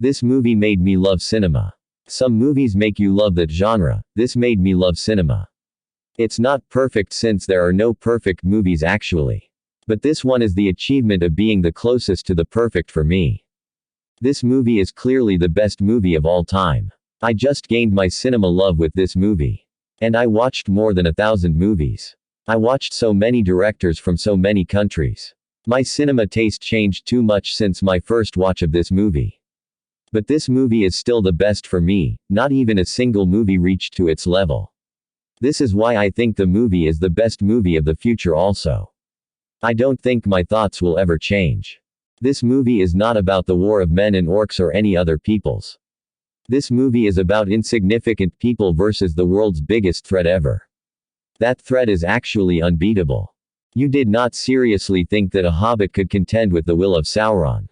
This movie made me love cinema. Some movies make you love that genre. This made me love cinema. It's not perfect since there are no perfect movies actually. But this one is the achievement of being the closest to the perfect for me. This movie is clearly the best movie of all time. I just gained my cinema love with this movie. And I watched more than 1,000 movies. I watched so many directors from so many countries. My cinema taste changed too much since my first watch of this movie. But this movie is still the best for me, not even a single movie reached to its level. This is why I think the movie is the best movie of the future also. I don't think my thoughts will ever change. This movie is not about the war of men and orcs or any other peoples. This movie is about insignificant people versus the world's biggest threat ever. That threat is actually unbeatable. You did not seriously think that a hobbit could contend with the will of Sauron.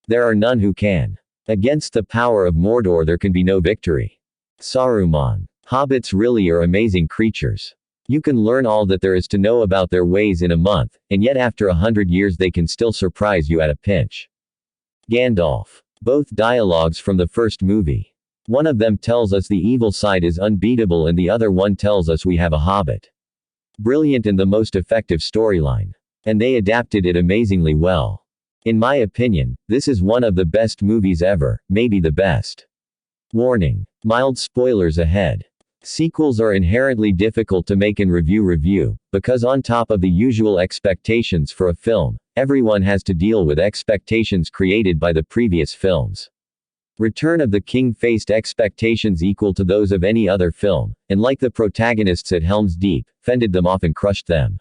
There are none who can. Against the power of Mordor there can be no victory. Saruman. Hobbits really are amazing creatures. You can learn all that there is to know about their ways in a month, and yet after 100 years they can still surprise you at a pinch. Gandalf. Both dialogues from the first movie. One of them tells us the evil side is unbeatable and the other one tells us we have a hobbit. Brilliant and the most effective storyline. And they adapted it amazingly well. In my opinion, this is one of the best movies ever, maybe the best. Warning. Mild spoilers ahead. Sequels are inherently difficult to make and review, because on top of the usual expectations for a film, everyone has to deal with expectations created by the previous films. Return of the King faced expectations equal to those of any other film, and like the protagonists at Helm's Deep, fended them off and crushed them.